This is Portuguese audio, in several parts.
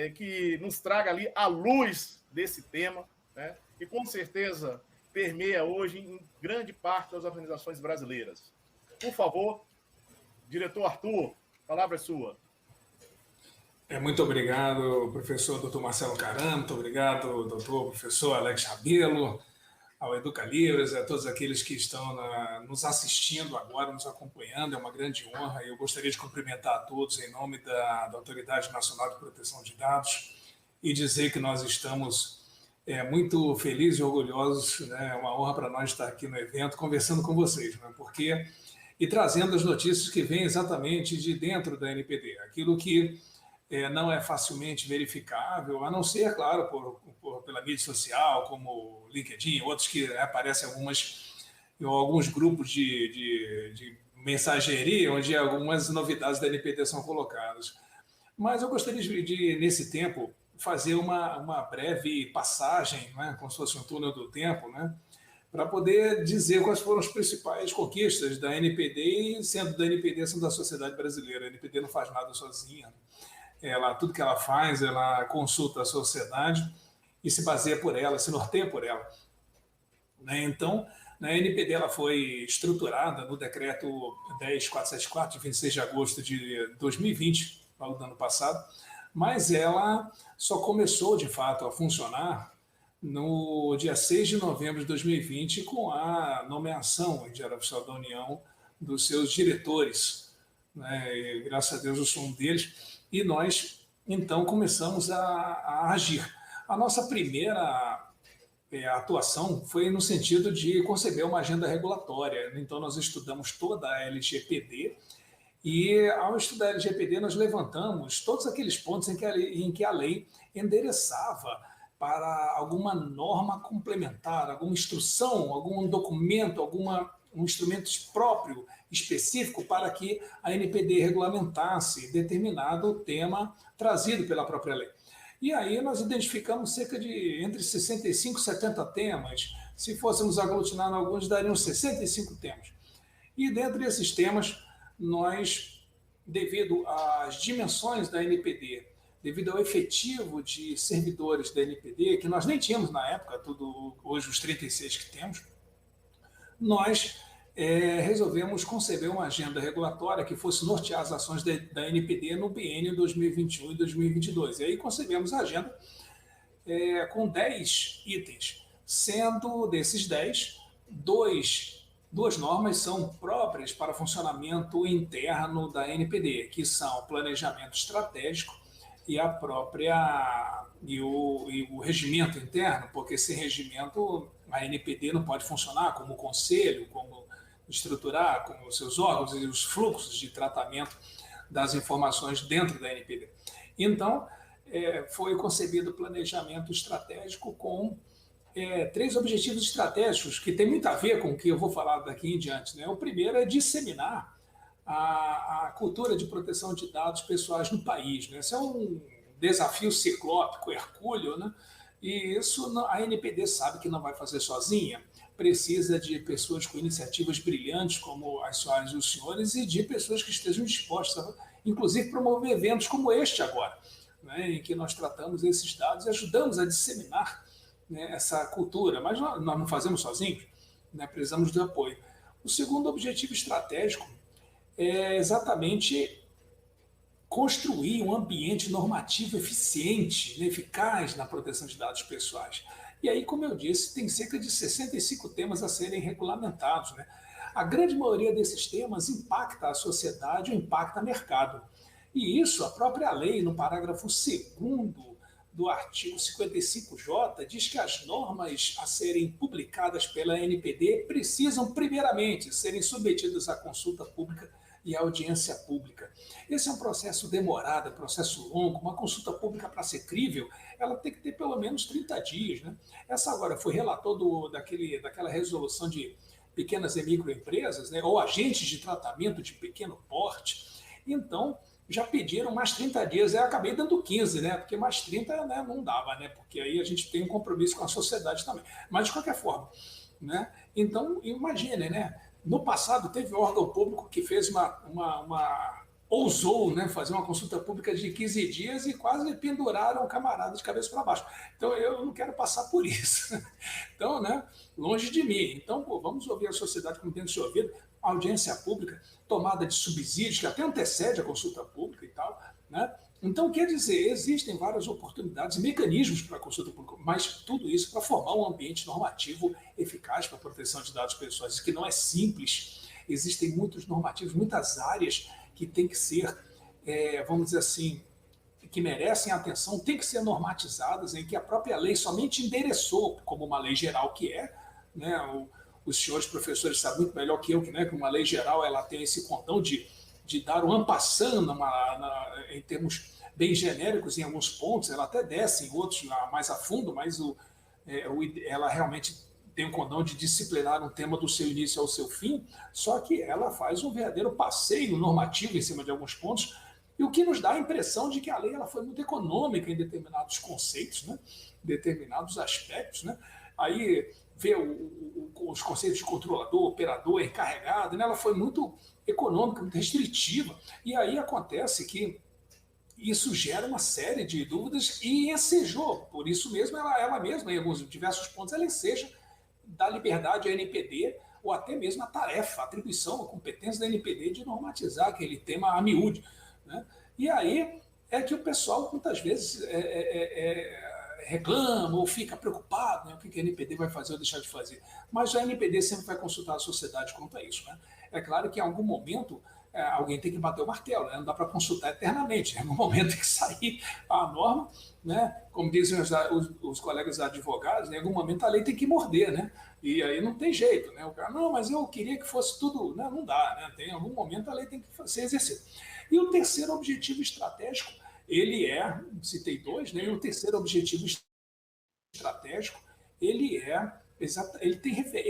que nos traga ali a luz desse tema, né, que com certeza permeia hoje em grande parte das organizações brasileiras. Por favor, diretor Arthur, a palavra é sua. Muito obrigado, professor Dr. Marcelo Caram, muito obrigado, doutor professor Alex Rabelo, ao Educalibras, a todos aqueles que estão nos assistindo agora, nos acompanhando, é uma grande honra. Eu gostaria de cumprimentar a todos em nome da Autoridade Nacional de Proteção de Dados e dizer que nós estamos muito felizes e orgulhosos, né? É uma honra para nós estar aqui no evento conversando com vocês, né? E trazendo as notícias que vêm exatamente de dentro da NPD, aquilo que não é facilmente verificável, a não ser, claro, pela mídia social, como LinkedIn, outros que aparecem alguns grupos de mensageria, onde algumas novidades da NPD são colocadas. Mas eu gostaria de nesse tempo, fazer uma breve passagem, né, como se fosse um túnel do tempo, né, para poder dizer quais foram as principais conquistas da NPD, e sendo da NPD, sendo da sociedade brasileira. A NPD não faz nada sozinha. Tudo que ela faz, ela consulta a sociedade e se baseia por ela, se norteia por ela. Né? Então, a NPD ela foi estruturada no decreto 10474, de 26 de agosto de 2020, do ano passado, mas ela só começou, de fato, a funcionar no dia 6 de novembro de 2020, com a nomeação em Diário Oficial da União dos seus diretores. Né? E, graças a Deus, eu sou um deles. E nós, então, começamos a agir. A nossa primeira atuação foi no sentido de conceber uma agenda regulatória. Então, nós estudamos toda a LGPD e, ao estudar a LGPD, nós levantamos todos aqueles pontos em que a lei endereçava para alguma norma complementar, alguma instrução, algum documento, um instrumento próprio, específico, para que a NPD regulamentasse determinado tema trazido pela própria lei. E aí nós identificamos cerca de entre 65 e 70 temas. Se fôssemos aglutinar alguns, dariam 65 temas. E dentre esses temas, nós, devido às dimensões da NPD, devido ao efetivo de servidores da NPD, que nós nem tínhamos na época, hoje os 36 que temos, nós resolvemos conceber uma agenda regulatória que fosse nortear as ações da NPD no biênio 2021 e 2022. E aí concebemos a agenda com 10 itens, sendo desses 10, duas normas são próprias para funcionamento interno da NPD, que são o planejamento estratégico e o regimento interno, porque sem regimento a NPD não pode funcionar como conselho, como estruturar como seus órgãos e os fluxos de tratamento das informações dentro da NPD. Então, foi concebido o planejamento estratégico com 3 objetivos estratégicos que tem muito a ver com o que eu vou falar daqui em diante. Né? O primeiro é disseminar a cultura de proteção de dados pessoais no país. Né? Esse é um desafio ciclópico, hercúleo, né? E isso a NPD sabe que não vai fazer sozinha, precisa de pessoas com iniciativas brilhantes, como as senhoras e os senhores, e de pessoas que estejam dispostas a, inclusive, promover eventos como este agora, né, em que nós tratamos esses dados e ajudamos a disseminar, né, essa cultura. Mas nós não fazemos sozinhos, né, precisamos de apoio. O segundo objetivo estratégico é exatamente construir um ambiente normativo eficiente, eficaz na proteção de dados pessoais. E aí, como eu disse, tem cerca de 65 temas a serem regulamentados. Né? A grande maioria desses temas impacta a sociedade ou impacta o mercado. E isso, a própria lei, no parágrafo 2º do artigo 55J, diz que as normas a serem publicadas pela NPD precisam, primeiramente, serem submetidas à consulta pública e audiência pública. Esse é um processo demorado, processo longo. Uma consulta pública, para ser crível, ela tem que ter pelo menos 30 dias. Né? Essa agora foi relator daquela resolução de pequenas e microempresas, né? Ou agentes de tratamento de pequeno porte. Então, já pediram mais 30 dias. Eu acabei dando 15, né? Porque mais 30, né, não dava, né? Porque aí a gente tem um compromisso com a sociedade também. Mas, de qualquer forma, né? Então, imagine, né? No passado, teve um órgão público que fez uma ousou, né, fazer uma consulta pública de 15 dias e quase penduraram o camarada de cabeça para baixo. Então, eu não quero passar por isso. Então, né, longe de mim. Então, pô, vamos ouvir a sociedade como tem que ser ouvida, audiência pública, tomada de subsídios, que até antecede a consulta pública e tal, né? Então, quer dizer, existem várias oportunidades e mecanismos para a consulta pública, mas tudo isso para formar um ambiente normativo eficaz para a proteção de dados pessoais, que não é simples. Existem muitos normativos, muitas áreas que têm que ser, vamos dizer assim, que merecem atenção, têm que ser normatizadas, em que a própria lei somente endereçou, como uma lei geral que é, né? Os senhores professores sabem muito melhor que eu, né, que uma lei geral ela tem esse condão de dar um ampassando em termos bem genéricos em alguns pontos, ela até desce em outros mais a fundo, mas ela realmente tem um condão de disciplinar um tema do seu início ao seu fim, só que ela faz um verdadeiro passeio normativo em cima de alguns pontos, e o que nos dá a impressão de que a lei ela foi muito econômica em determinados conceitos, né? Determinados aspectos. Né? Aí vê os conceitos de controlador, operador, encarregado, né? Ela foi muito econômica, muito restritiva, e aí acontece que isso gera uma série de dúvidas e ensejou, por isso mesmo ela mesma, em alguns diversos pontos, ela enseja da liberdade à NPD, ou até mesmo a tarefa, a atribuição, a competência da NPD de normatizar aquele tema a miúde. Né? E aí é que o pessoal muitas vezes reclama ou fica preocupado, né? O que a NPD vai fazer ou deixar de fazer. Mas a NPD sempre vai consultar a sociedade quanto a isso. Né? É claro que em algum momento alguém tem que bater o martelo, né? Não dá para consultar eternamente. Em algum momento tem que sair a norma, né? Como dizem os colegas advogados, em algum momento a lei tem que morder, né? E aí não tem jeito, né? O cara, não, mas eu queria que fosse tudo. Não dá, né? Em algum momento a lei tem que ser exercida. E o terceiro objetivo estratégico, ele citei dois, né? E o terceiro objetivo estratégico, ele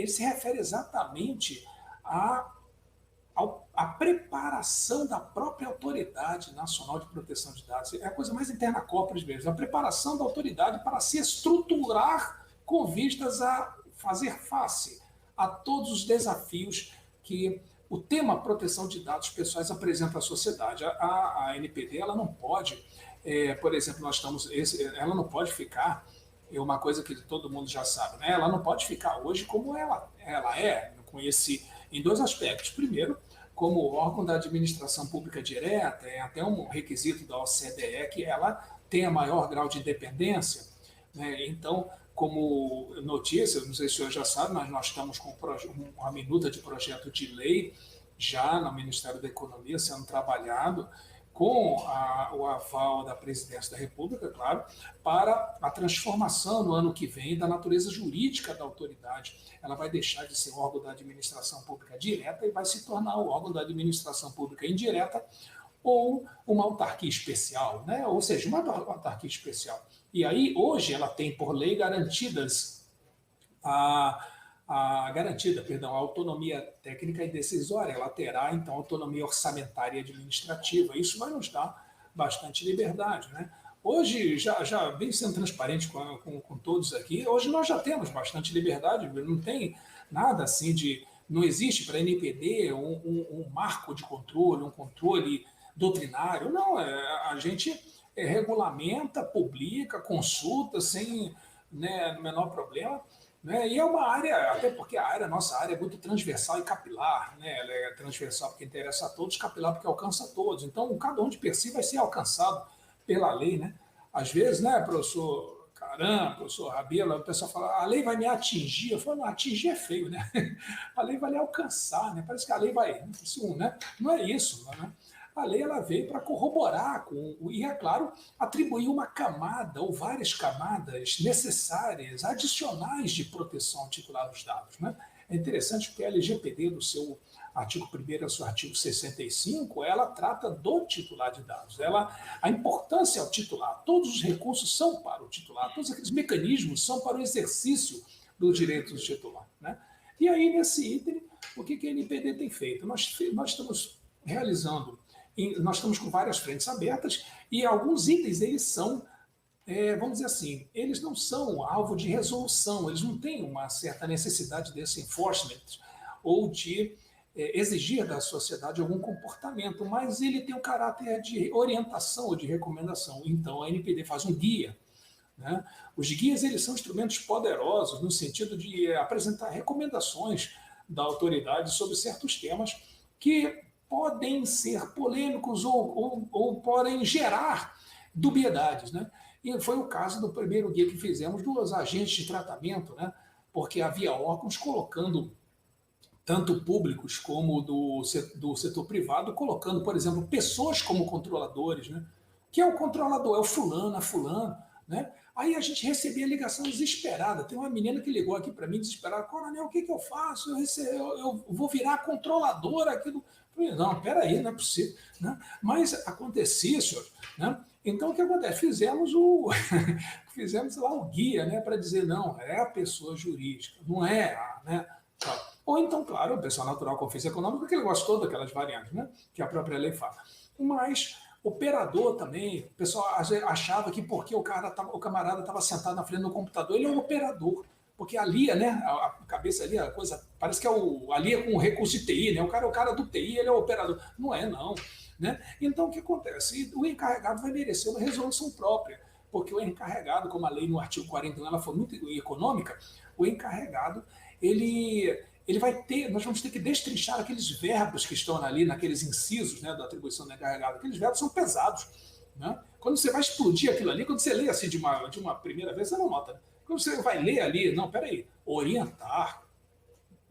se refere exatamente a preparação da própria Autoridade Nacional de Proteção de Dados. É a coisa mais interna corporis mesmo, a preparação da autoridade para se estruturar com vistas a fazer face a todos os desafios que o tema proteção de dados pessoais apresenta à sociedade. A NPD ela não pode, por exemplo, ela não pode ficar, uma coisa que todo mundo já sabe, né? Ela não pode ficar hoje como ela é, em dois aspectos. Primeiro, como órgão da administração pública direta, é até um requisito da OCDE que ela tenha maior grau de independência. Né? Então, como notícia, não sei se o senhor já sabe, mas nós estamos com uma minuta de projeto de lei já no Ministério da Economia sendo trabalhado com o aval da Presidência da República, claro, para a transformação no ano que vem da natureza jurídica da autoridade. Ela vai deixar de ser órgão da administração pública direta e vai se tornar o órgão da administração pública indireta ou uma autarquia especial, né? Ou seja, uma autarquia especial. E aí, hoje, ela tem por lei a autonomia técnica e decisória. Ela terá, então, autonomia orçamentária e administrativa. Isso vai nos dar bastante liberdade. Né? Hoje, já vem sendo transparente com todos aqui, hoje nós já temos bastante liberdade, não tem nada assim de... Não existe para a NPD um marco de controle, um controle doutrinário. Não, a gente regulamenta, publica, consulta sem, né, no menor problema. Né? E é uma área, até porque nossa área é muito transversal e capilar, né? Ela é transversal porque interessa a todos, capilar porque alcança a todos. Então, cada um de per si vai ser alcançado pela lei. Né? Às vezes, né, professor Caram, professor Rabelo, o pessoal fala, a lei vai me atingir. Eu falo, não, atingir é feio, né? A lei vai lhe alcançar, né? Parece que a lei vai... Né? Não é isso, né? A lei ela veio para corroborar e, é claro, atribuir uma camada ou várias camadas necessárias, adicionais de proteção ao titular dos dados. Né? É interessante porque a LGPD, do seu artigo 1º ao seu artigo 65, ela trata do titular de dados. A importância ao titular, todos os recursos são para o titular, todos aqueles mecanismos são para o exercício do direito do titular. Né? E aí, nesse item, o que a NPD tem feito? Nós estamos realizando... Nós estamos com várias frentes abertas e alguns itens, eles são, vamos dizer assim, eles não são alvo de resolução, eles não têm uma certa necessidade desse enforcement ou de exigir da sociedade algum comportamento, mas ele tem um caráter de orientação ou de recomendação. Então, a NPD faz um guia, né? Os guias eles são instrumentos poderosos no sentido de apresentar recomendações da autoridade sobre certos temas que podem ser polêmicos ou podem gerar dubiedades, né? E foi o caso do primeiro guia que fizemos dos agentes de tratamento, né? Porque havia órgãos colocando, tanto públicos como do setor privado, colocando, por exemplo, pessoas como controladores, né? Que é o controlador? É o fulano, a fulano, né? Aí a gente recebia ligação desesperada. Tem uma menina que ligou aqui para mim desesperada: Coronel, o que eu faço? Eu vou virar controladora aqui do... Eu falei, não, peraí, não é possível, né? Mas acontecia, senhor, né? Então o que acontece? Fizemos lá o guia, né, para dizer, não, é a pessoa jurídica, não é a, né? Ou então, claro, a pessoa natural com ofício econômico, que ele gostou daquelas variantes, né, que a própria lei fala. Mas operador também, o pessoal achava que porque o camarada estava sentado na frente do computador, ele é um operador. Porque ali, né, a cabeça ali, a coisa, parece que ali é com recurso de TI, né? O cara do TI, ele é o operador. Não é, não. Né? Então, o que acontece? O encarregado vai merecer uma resolução própria, porque o encarregado, como a lei no artigo 41 ela foi muito econômica, o encarregado, ele vai ter, nós vamos ter que destrinchar aqueles verbos que estão ali, naqueles incisos, né, da atribuição do encarregado. Aqueles verbos são pesados. Né? Quando você vai explodir aquilo ali, quando você lê assim de uma primeira vez, você não nota. Né? Quando você vai ler ali, não, peraí, orientar,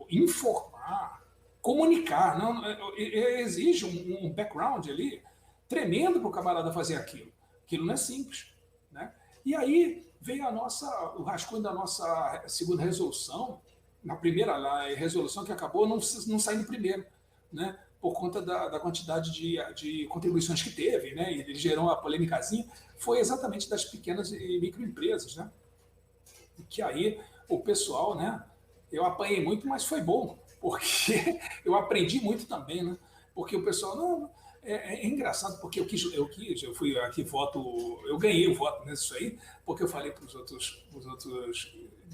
informar, comunicar, não, exige um background ali tremendo para o camarada fazer aquilo. Aquilo não é simples. Né? E aí veio o rascunho da nossa segunda resolução, na primeira resolução que acabou não saindo primeiro, né? Por conta da quantidade de contribuições que teve, né? E ele gerou uma polêmicazinha, foi exatamente das pequenas e microempresas, né? Que aí o pessoal, né? Eu apanhei muito, mas foi bom, porque eu aprendi muito também, né? Porque o pessoal, não, é engraçado, porque eu fui aqui eu ganhei o voto nisso aí, porque eu falei para os outros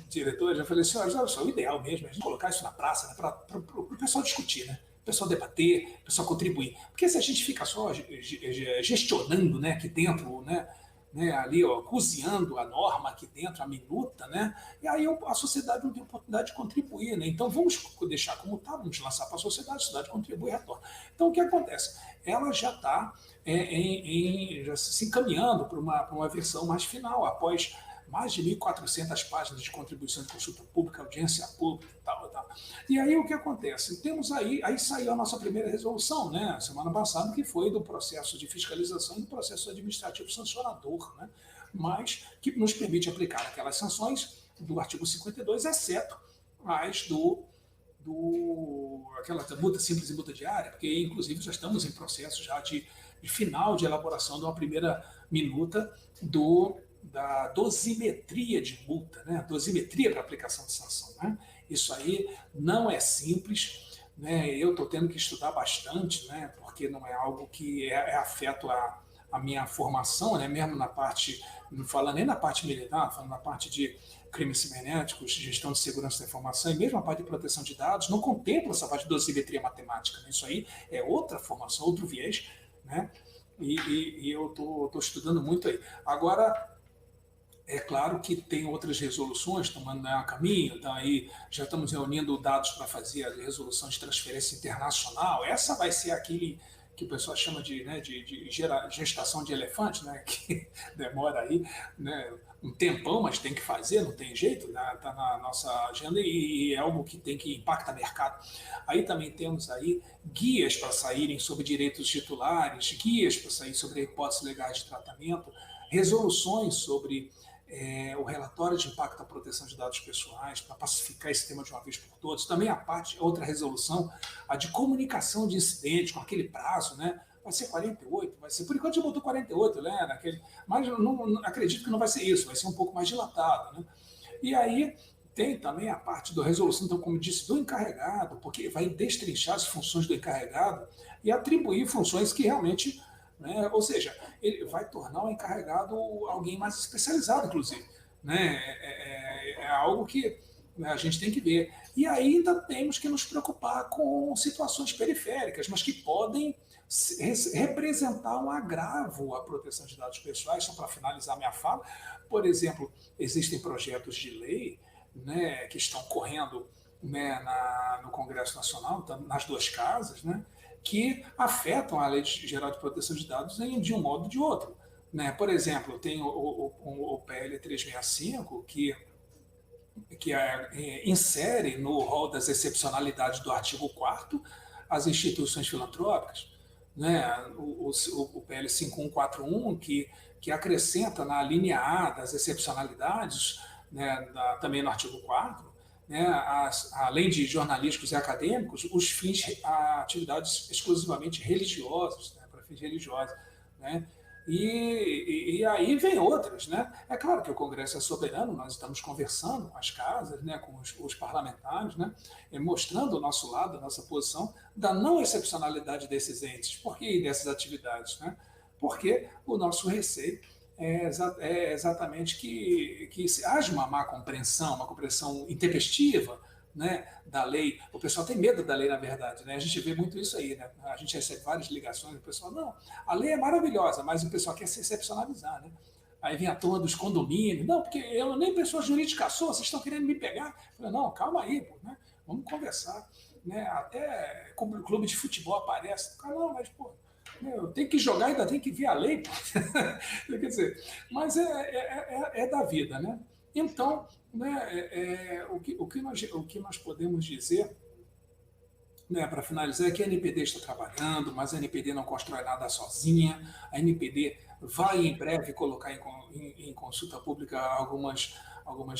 diretores, eu falei, senhores, olha só, o ideal mesmo é a gente colocar isso na praça, né, para o pessoal discutir, né? O pessoal debater, o pessoal contribuir. Porque se a gente fica só gestionando, né, aqui dentro, né, ali, ó, cozinhando a norma aqui dentro, a minuta, né? E aí a sociedade não tem oportunidade de contribuir, né? Então vamos deixar como está, vamos lançar para a sociedade contribui e retorna. Então o que acontece? Ela já está já se encaminhando para uma versão mais final, após mais de 1.400 páginas de contribuição de consulta pública, audiência pública e tal, tal. E aí o que acontece? Temos aí saiu a nossa primeira resolução, né, semana passada, que foi do processo de fiscalização e do processo administrativo sancionador, né, mas que nos permite aplicar aquelas sanções do artigo 52, exceto as aquela multa simples e multa diária, porque inclusive já estamos em processo já de final de elaboração de uma primeira minuta da dosimetria de multa, né? Dosimetria para aplicação de sanção. Né? Isso aí não é simples, né? Eu estou tendo que estudar bastante, né? Porque não é algo que é afeto a minha formação, né? Mesmo na parte, não falando nem na parte militar, falando na parte de crimes cibernéticos, gestão de segurança da informação e mesmo a parte de proteção de dados, não contempla essa parte de dosimetria matemática. Né? Isso aí é outra formação, outro viés, né? E eu estou estudando muito aí. Agora, é claro que tem outras resoluções tomando a caminho, daí já estamos reunindo dados para fazer a resolução de transferência internacional. Essa vai ser aquele que o pessoal chama de gestação de elefante, né? Que demora aí, né, um tempão, mas tem que fazer, não tem jeito, né? Está na nossa agenda e é algo que tem que impactar o mercado. Aí também temos aí guias para saírem sobre direitos titulares, guias para sair sobre hipóteses legais de tratamento, resoluções sobre o relatório de impacto à proteção de dados pessoais, para pacificar esse tema de uma vez por todas. Também outra resolução, a de comunicação de incidente, com aquele prazo, né? Vai ser 48, vai ser. Por enquanto já botou 48, né? Mas não acredito que não vai ser isso, vai ser um pouco mais dilatado, né? E aí tem também a parte da resolução, então, como disse, do encarregado, porque vai destrinchar as funções do encarregado e atribuir funções que realmente. Né? Ou seja, ele vai tornar o encarregado alguém mais especializado, inclusive. Né? É algo que, né, a gente tem que ver. E ainda temos que nos preocupar com situações periféricas, mas que podem representar um agravo à proteção de dados pessoais. Só para finalizar minha fala, por exemplo, existem projetos de lei, né, que estão correndo, né, no Congresso Nacional, nas duas casas, né, que afetam a Lei Geral de Proteção de Dados de um modo ou de outro. Né? Por exemplo, tem o PL 365, que insere no rol das excepcionalidades do artigo 4º as instituições filantrópicas. Né? O PL 5141, que acrescenta na linha A das excepcionalidades, né, também no artigo 4º, né, além de jornalísticos e acadêmicos, os fins, atividades exclusivamente religiosas, né, para fins religiosos. Né? E aí vem outras. Né? É claro que o Congresso é soberano, nós estamos conversando com as casas, né, com os parlamentares, né, mostrando o nosso lado, a nossa posição da não excepcionalidade desses entes. Por que dessas atividades? Né? Porque o nosso receio é exatamente que haja uma má compreensão, uma compreensão intempestiva, né, da lei. O pessoal tem medo da lei, na verdade. Né? A gente vê muito isso aí. Né? A gente recebe várias ligações do pessoal, não, a lei é maravilhosa, mas o pessoal quer se excepcionalizar. Né? Aí vem a turma dos condomínios, não, porque eu nem pessoa jurídica sou, vocês estão querendo me pegar. Eu falei, não, calma aí, pô, né? Vamos conversar. Né? Até clube de futebol aparece. Não, mas, pô, tem que jogar, ainda tem que ver a lei. Quer dizer, mas é da vida. Né? Então, né, o que nós podemos dizer, né, para finalizar, é que a NPD está trabalhando, mas a NPD não constrói nada sozinha. A NPD vai em breve colocar em consulta pública algumas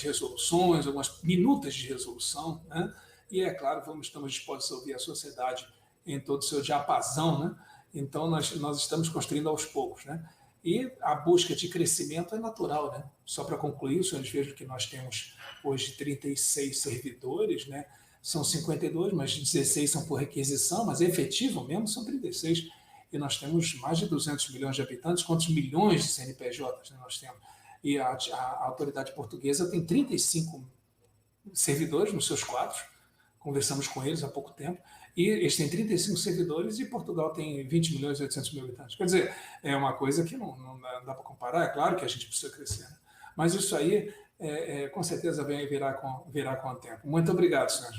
resoluções, algumas minutas de resolução. Né? E, é claro, estamos dispostos a ouvir a sociedade em todo o seu diapasão. Né? Então, nós estamos construindo aos poucos. Né? E a busca de crescimento é natural. Né? Só para concluir, os senhores vejam que nós temos hoje 36 servidores, né? São 52, mas 16 são por requisição, mas efetivo mesmo são 36. E nós temos mais de 200 milhões de habitantes, quantos milhões de CNPJs, né, nós temos? E a autoridade portuguesa tem 35 servidores nos seus quadros, conversamos com eles há pouco tempo, e eles têm 35 servidores e Portugal tem 20 milhões e 800 mil habitantes. Quer dizer, é uma coisa que não dá para comparar. É claro que a gente precisa crescer, né? Mas isso aí, com certeza, virá com o tempo. Muito obrigado, senhor.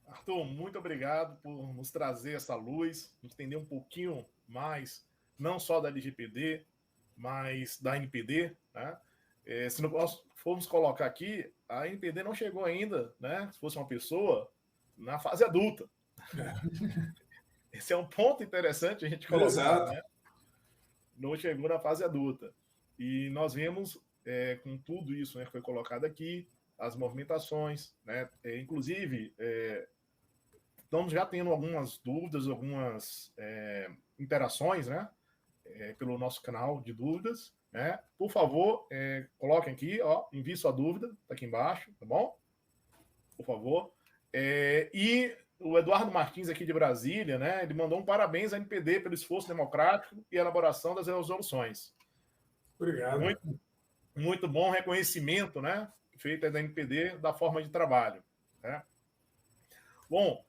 Arthur, muito obrigado por nos trazer essa luz, entender um pouquinho mais, não só da LGPD, mas da NPD. Né? Se nós formos colocar aqui, a NPD não chegou ainda, né, se fosse uma pessoa, na fase adulta. Esse é um ponto interessante a gente colocar. Exato. Né? Não chegou na fase adulta. E nós vemos, com tudo isso, né, que foi colocado aqui, as movimentações, né? Inclusive, estamos já tendo algumas dúvidas, algumas interações, né, pelo nosso canal de dúvidas. Né? Por favor, coloquem aqui, ó, envie sua dúvida, tá aqui embaixo, tá bom? Por favor. E o Eduardo Martins, aqui de Brasília, né, ele mandou um parabéns à NPD pelo esforço democrático e elaboração das resoluções. Obrigado. Muito, muito bom reconhecimento, né, feito da NPD da forma de trabalho. Né? Bom,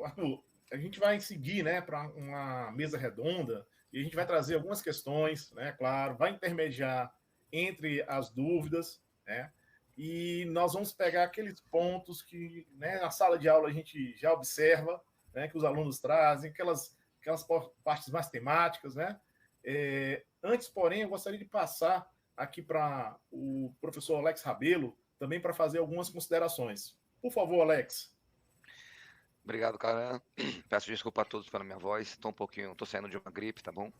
Arthur, a gente vai seguir, né, para uma mesa redonda e a gente vai trazer algumas questões, né, claro, vai intermediar entre as dúvidas, né, e nós vamos pegar aqueles pontos que, né, na sala de aula a gente já observa, né, que os alunos trazem, aquelas partes mais temáticas, né. Antes, porém, eu gostaria de passar aqui para o professor Alex Rabelo, também para fazer algumas considerações. Por favor, Alex. Obrigado, Caran. Peço desculpa a todos pela minha voz, estou saindo de uma gripe, tá bom?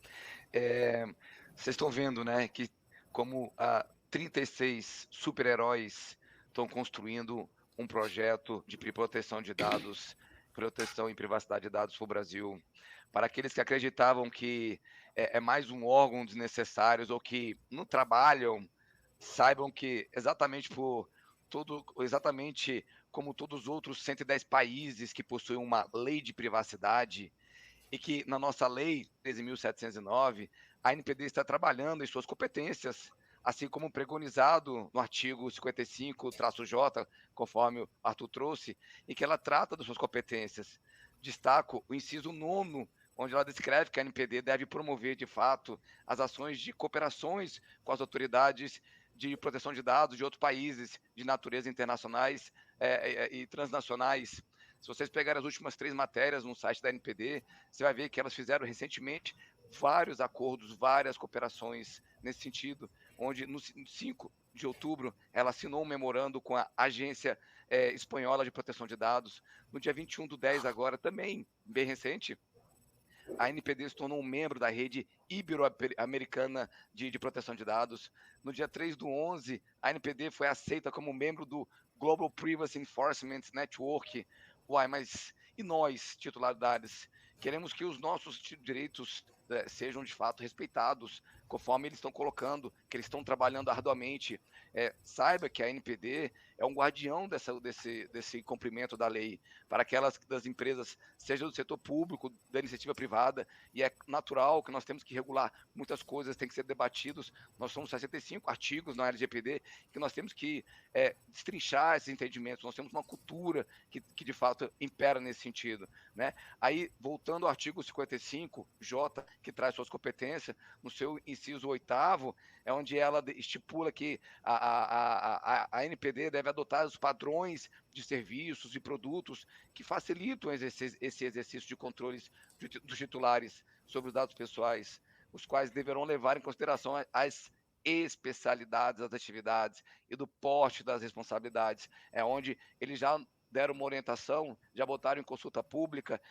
Vocês estão vendo, né, que como 36 super-heróis estão construindo um projeto de proteção de dados, proteção e privacidade de dados para o Brasil. Para aqueles que acreditavam que é mais um órgão desnecessário ou que não trabalham, saibam que exatamente como todos os outros 110 países que possuem uma lei de privacidade e que na nossa lei 13.709, a NPD está trabalhando em suas competências assim como preconizado no artigo 55-J, conforme o Arthur trouxe, em que ela trata das suas competências. Destaco o inciso 9º, onde ela descreve que a NPD deve promover, de fato, as ações de cooperações com as autoridades de proteção de dados de outros países de natureza internacionais e transnacionais. Se vocês pegarem as últimas 3 matérias no site da NPD, você vai ver que elas fizeram recentemente vários acordos, várias cooperações nesse sentido, onde no 5 de outubro ela assinou um memorando com a Agência Espanhola de Proteção de Dados. No dia 21/10 agora, também bem recente, a NPD se tornou um membro da rede ibero-americana de proteção de dados. No dia 3/11, a NPD foi aceita como membro do Global Privacy Enforcement Network. Uai, mas e nós, titularidades? Queremos que os nossos direitos sejam de fato respeitados, conforme eles estão colocando, que eles estão trabalhando arduamente. Saiba que a NPD é um guardião desse cumprimento da lei, para aquelas das empresas, seja do setor público, da iniciativa privada, e é natural que nós temos que regular muitas coisas, tem que ser debatidos. Nós somos 65 artigos na LGPD, que nós temos que destrinchar esses entendimentos, nós temos uma cultura que de fato impera nesse sentido, né? Aí, voltando ao artigo 55J, que traz suas competências, no seu inciso 8º, é onde ela estipula que a NPD deve adotar os padrões de serviços e produtos que facilitam esse exercício de controles dos titulares sobre os dados pessoais, os quais deverão levar em consideração as especialidades das atividades e do porte das responsabilidades. É onde eles já deram uma orientação, já botaram em consulta pública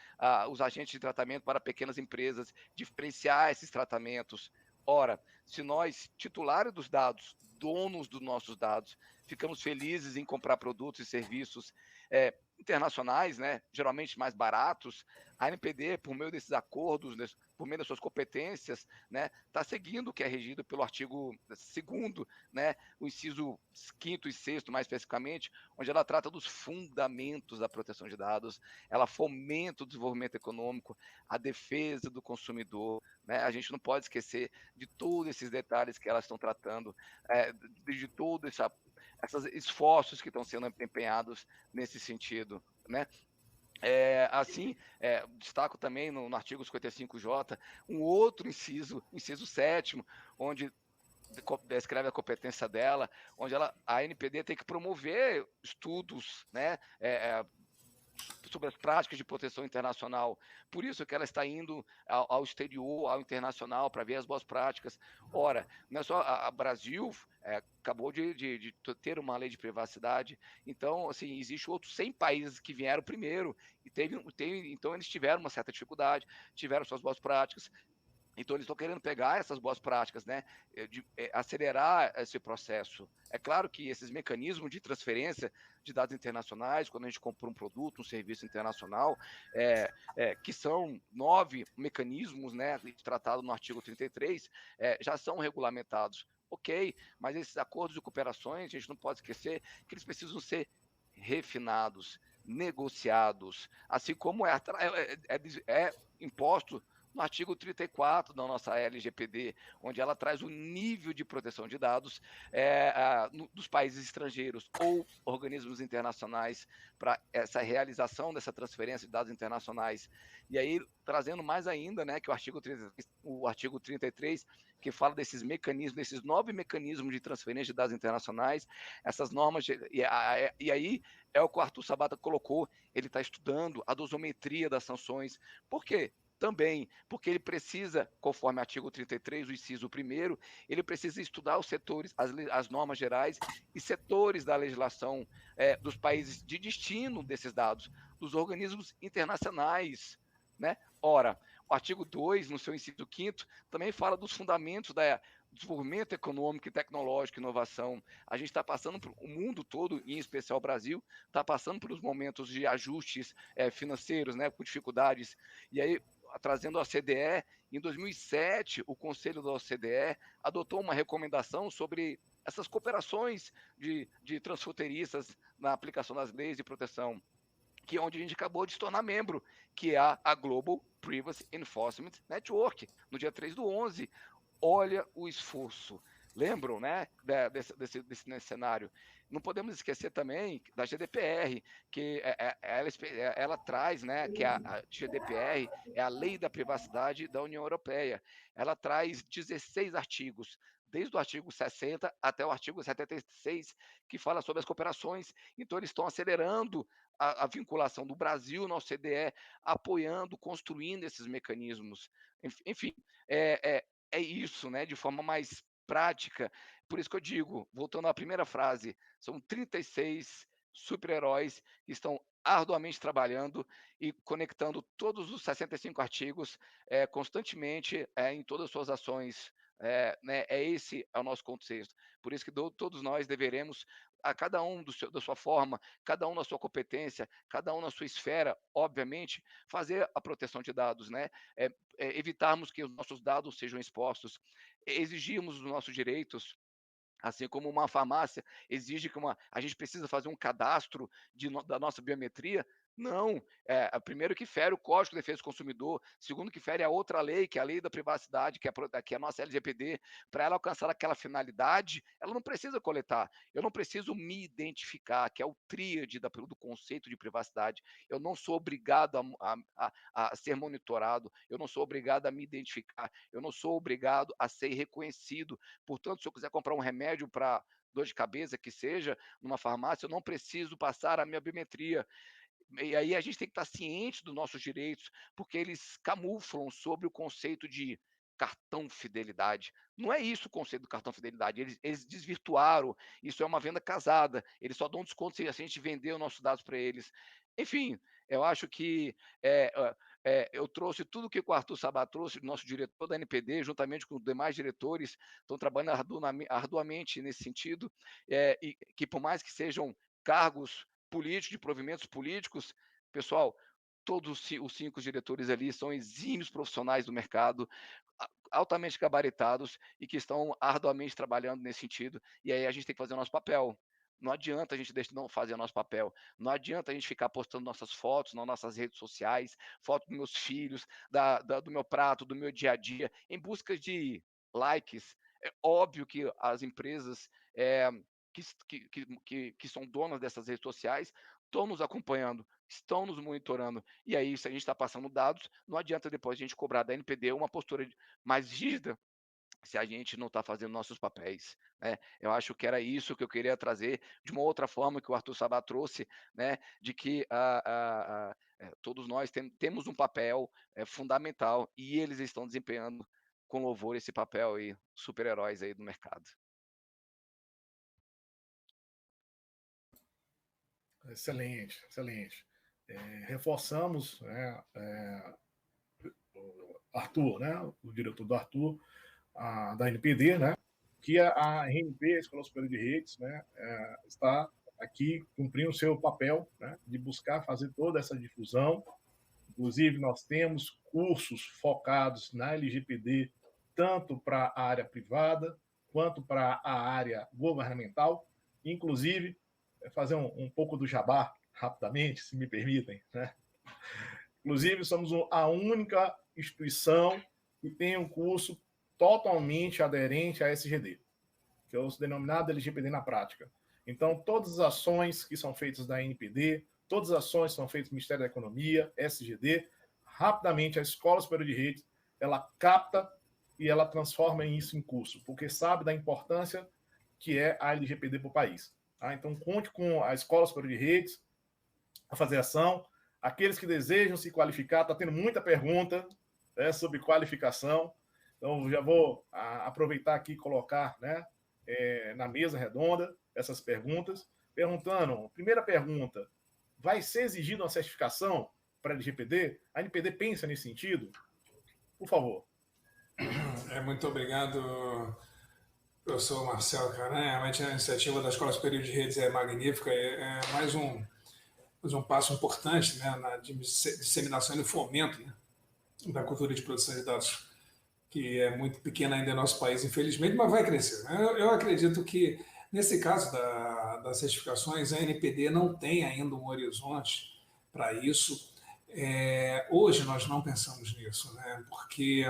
os agentes de tratamento para pequenas empresas, diferenciar esses tratamentos. Ora, se nós, titulares dos dados, donos dos nossos dados, ficamos felizes em comprar produtos e serviços internacionais, né, geralmente mais baratos, a NPD, por meio desses acordos, por meio das suas competências, né, está seguindo o que é regido pelo artigo 2º, né, o inciso 5º e 6º, mais especificamente, onde ela trata dos fundamentos da proteção de dados, ela fomenta o desenvolvimento econômico, a defesa do consumidor, né, a gente não pode esquecer de todos esses detalhes que elas estão tratando, de todos esses esforços que estão sendo empenhados nesse sentido, né? Destaco também no artigo 55J um outro inciso 7º, onde descreve a competência dela, onde a NPD tem que promover estudos, né, sobre as práticas de proteção internacional. Por isso que ela está indo ao exterior, ao internacional, para ver as boas práticas. Ora, não é só a Brasil acabou de ter uma lei de privacidade, então, assim, existe outros 100 países que vieram primeiro, e então eles tiveram uma certa dificuldade, tiveram suas boas práticas. Então, eles estão querendo pegar essas boas práticas, né, acelerar esse processo. É claro que esses mecanismos de transferência de dados internacionais, quando a gente compra um produto, um serviço internacional, que são 9 mecanismos, né, tratados no artigo 33, já são regulamentados. Ok, mas esses acordos de cooperações, a gente não pode esquecer que eles precisam ser refinados, negociados, assim como é imposto no artigo 34 da nossa LGPD, onde ela traz o nível de proteção de dados dos países estrangeiros ou organismos internacionais para essa realização dessa transferência de dados internacionais. E aí, trazendo mais ainda, né, que o artigo 33, que fala desses mecanismos, desses 9 mecanismos de transferência de dados internacionais, essas normas, e aí é o que o Arthur Sabata colocou, ele está estudando a dosometria das sanções. Por quê? Também, porque ele precisa, conforme o artigo 33, o inciso 1º, ele precisa estudar os setores, as normas gerais e setores da legislação dos países de destino desses dados, dos organismos internacionais, né? Ora, o artigo 2, no seu inciso 5º, também fala dos fundamentos do desenvolvimento econômico e tecnológico e inovação. A gente está passando por o mundo todo, e em especial o Brasil, está passando por os momentos de ajustes financeiros, né, com dificuldades. E aí, trazendo a OCDE, em 2007, o Conselho da OCDE adotou uma recomendação sobre essas cooperações de transfronteiriças na aplicação das leis de proteção, que é onde a gente acabou de se tornar membro, que é a Global Privacy Enforcement Network, no dia 3/11. Olha o esforço. lembram, né, desse cenário. Não podemos esquecer também da GDPR, que ela traz, né, que a GDPR é a Lei da Privacidade da União Europeia. Ela traz 16 artigos, desde o artigo 60 até o artigo 76, que fala sobre as cooperações. Então, eles estão acelerando a vinculação do Brasil na OCDE, apoiando, construindo esses mecanismos. Enfim, é isso, né, de forma mais prática. Por isso que eu digo, voltando à primeira frase, são 36 super-heróis que estão arduamente trabalhando e conectando todos os 65 artigos constantemente em todas as suas ações. Né, esse é o nosso contexto. Por isso que todos nós deveremos, a cada um da sua forma, cada um na sua competência, cada um na sua esfera, obviamente, fazer a proteção de dados, né? Evitarmos que os nossos dados sejam expostos, exigirmos os nossos direitos. Assim como uma farmácia exige que a gente precisa fazer um cadastro da nossa biometria. Não, primeiro que fere o Código de Defesa do Consumidor, segundo que fere a outra lei, que é a Lei da Privacidade, que é a nossa LGPD. Para ela alcançar aquela finalidade, ela não precisa coletar. Eu não preciso me identificar, que é o tríade do conceito de privacidade. Eu não sou obrigado a ser monitorado, eu não sou obrigado a me identificar, eu não sou obrigado a ser reconhecido. Portanto, se eu quiser comprar um remédio para dor de cabeça, que seja, numa farmácia, eu não preciso passar a minha biometria. E aí a gente tem que estar ciente dos nossos direitos, porque eles camuflam sobre o conceito de cartão fidelidade. Não é isso o conceito do cartão fidelidade, eles desvirtuaram, isso é uma venda casada, eles só dão desconto se a gente vender os nossos dados para eles. Enfim, eu acho que eu trouxe tudo o que o Arthur Sabá trouxe, nosso diretor da NPD, juntamente com os demais diretores, estão trabalhando arduamente nesse sentido, e que por mais que sejam cargos políticos, de provimentos políticos, pessoal, todos os 5 diretores ali são exímios profissionais do mercado, altamente gabaritados e que estão arduamente trabalhando nesse sentido. E aí a gente tem que fazer o nosso papel. Não adianta a gente não fazer o nosso papel. Não adianta a gente ficar postando nossas fotos nas nossas redes sociais, foto dos meus filhos, do meu prato, do meu dia a dia, em busca de likes. É óbvio que as empresas que são donas dessas redes sociais estão nos acompanhando, estão nos monitorando. E aí, se a gente está passando dados, não adianta depois a gente cobrar da NPD uma postura mais rígida se a gente não está fazendo nossos papéis. Né? Eu acho que era isso que eu queria trazer de uma outra forma que o Arthur Sabá trouxe, né? De que todos nós temos um papel fundamental e eles estão desempenhando com louvor esse papel aí, super-heróis aí do mercado. Excelente, excelente. Reforçamos, né, o Arthur, né, o diretor do Arthur, da NPD, né, que a RNP, a Escola Superior de Redes, né, está aqui cumprindo o seu papel, né, de buscar fazer toda essa difusão. Inclusive, nós temos cursos focados na LGPD, tanto para a área privada quanto para a área governamental. Inclusive, fazer um pouco do jabá, rapidamente, se me permitem. Né? Inclusive, somos a única instituição que tem um curso totalmente aderente à SGD, que é o denominado LGPD na prática. Então, todas as ações que são feitas da NPD, todas as ações que são feitas do Ministério da Economia, SGD, rapidamente a Escola Superior de Redes, ela capta e ela transforma isso em curso, porque sabe da importância que é a LGPD para o país. Tá? Então, conte com a Escola Superior de Redes a fazer ação. Aqueles que desejam se qualificar, está tendo muita pergunta sobre qualificação. Então, já vou aproveitar aqui e colocar, né, na mesa redonda essas perguntas. Perguntando, primeira pergunta, vai ser exigida uma certificação para a LGPD? A NPD pensa nesse sentido? Por favor. Muito obrigado, professor Marcelo Caran. Realmente a iniciativa da Escola Superior de Redes é magnífica, é mais um passo importante, né, na disseminação e no fomento, né, da cultura de produção de dados, que é muito pequena ainda no nosso país, infelizmente, mas vai crescer. Eu acredito que, nesse caso das certificações, a NPD não tem ainda um horizonte para isso. Hoje nós não pensamos nisso, né, porque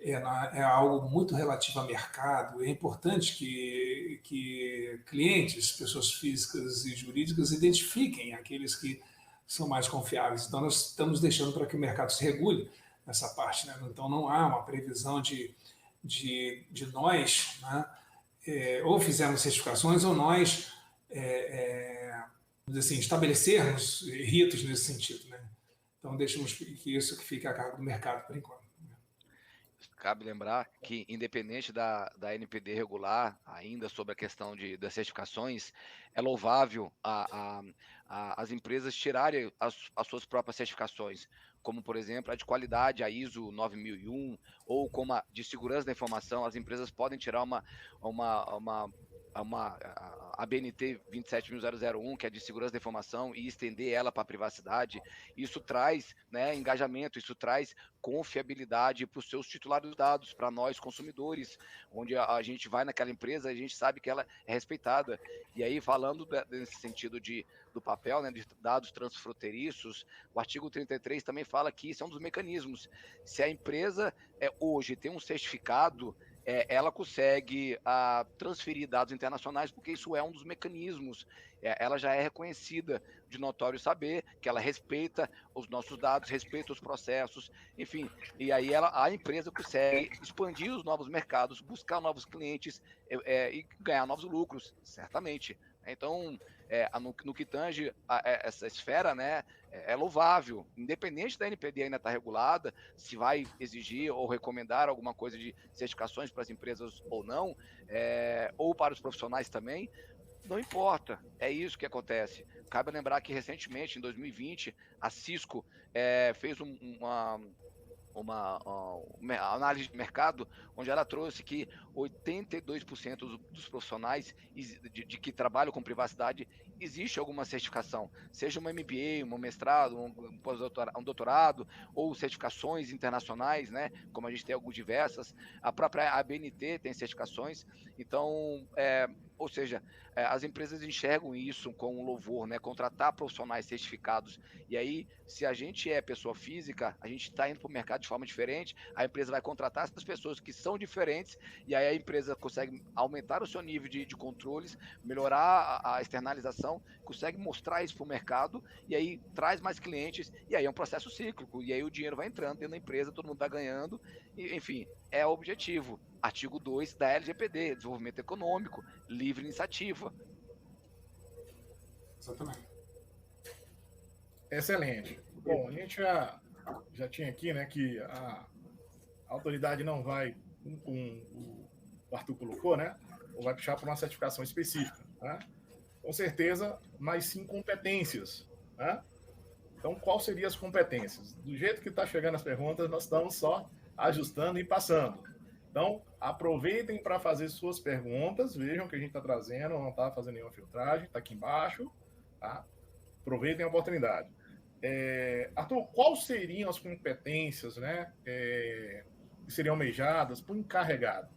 é algo muito relativo ao mercado. É importante que clientes, pessoas físicas e jurídicas, identifiquem aqueles que são mais confiáveis. Então, nós estamos deixando para que o mercado se regule nessa parte, né? Então, não há uma previsão de nós, né? Ou fizermos certificações, ou nós assim, estabelecermos ritos nesse sentido, né? Então, deixamos que isso que fique a cargo do mercado, por enquanto. Cabe lembrar que, independente da NPD regular, ainda sobre a questão das certificações, é louvável as empresas tirarem as suas próprias certificações, como, por exemplo, a de qualidade, a ISO 9001, ou como a de segurança da informação. As empresas podem tirar a BNT 27001, que é de segurança da informação, e estender ela para a privacidade. Isso traz, né, engajamento, isso traz confiabilidade para os seus titulares de dados, para nós consumidores, onde a gente vai naquela empresa, a gente sabe que ela é respeitada. E aí, falando nesse sentido do papel, né, de dados transfronteiriços, o artigo 33 também fala que isso é um dos mecanismos. Se a empresa hoje tem um certificado, ela consegue transferir dados internacionais, porque isso é um dos mecanismos. Ela já é reconhecida de notório saber que ela respeita os nossos dados, respeita os processos, enfim. E aí a empresa consegue expandir os novos mercados, buscar novos clientes e ganhar novos lucros, certamente. Então, no que tange essa esfera, né, é louvável. Independente da NPD ainda estar regulada, se vai exigir ou recomendar alguma coisa de certificações para as empresas ou não, ou para os profissionais também, não importa. É isso que acontece. Cabe lembrar que recentemente, em 2020, a Cisco fez uma análise de mercado, onde ela trouxe que 82% dos profissionais de que trabalham com privacidade existe alguma certificação, seja uma MBA, um mestrado, um doutorado, ou certificações internacionais, né? Como a gente tem algumas diversas, a própria ABNT tem certificações. Então, ou seja, as empresas enxergam isso com um louvor, né? Contratar profissionais certificados. E aí, se a gente é pessoa física, a gente está indo para o mercado de forma diferente, a empresa vai contratar essas pessoas que são diferentes, e aí a empresa consegue aumentar o seu nível de controles, melhorar a externalização, consegue mostrar isso para o mercado, e aí traz mais clientes, e aí é um processo cíclico, e aí o dinheiro vai entrando dentro da empresa, todo mundo está ganhando, e, enfim, é o objetivo. Artigo 2 da LGPD, desenvolvimento econômico, livre iniciativa. Exatamente. Excelente. Bom, a gente já tinha aqui, né, que a autoridade não vai, como o Arthur colocou, né, ou vai puxar para uma certificação específica, né? Com certeza, mas sim competências, né? Então, quais seriam as competências? Do jeito que está chegando as perguntas, nós estamos só ajustando e passando. Então, aproveitem para fazer suas perguntas, vejam que a gente está trazendo, não está fazendo nenhuma filtragem, está aqui embaixo, tá? Aproveitem a oportunidade. Arthur, quais seriam as competências, né, que seriam almejadas por encarregado?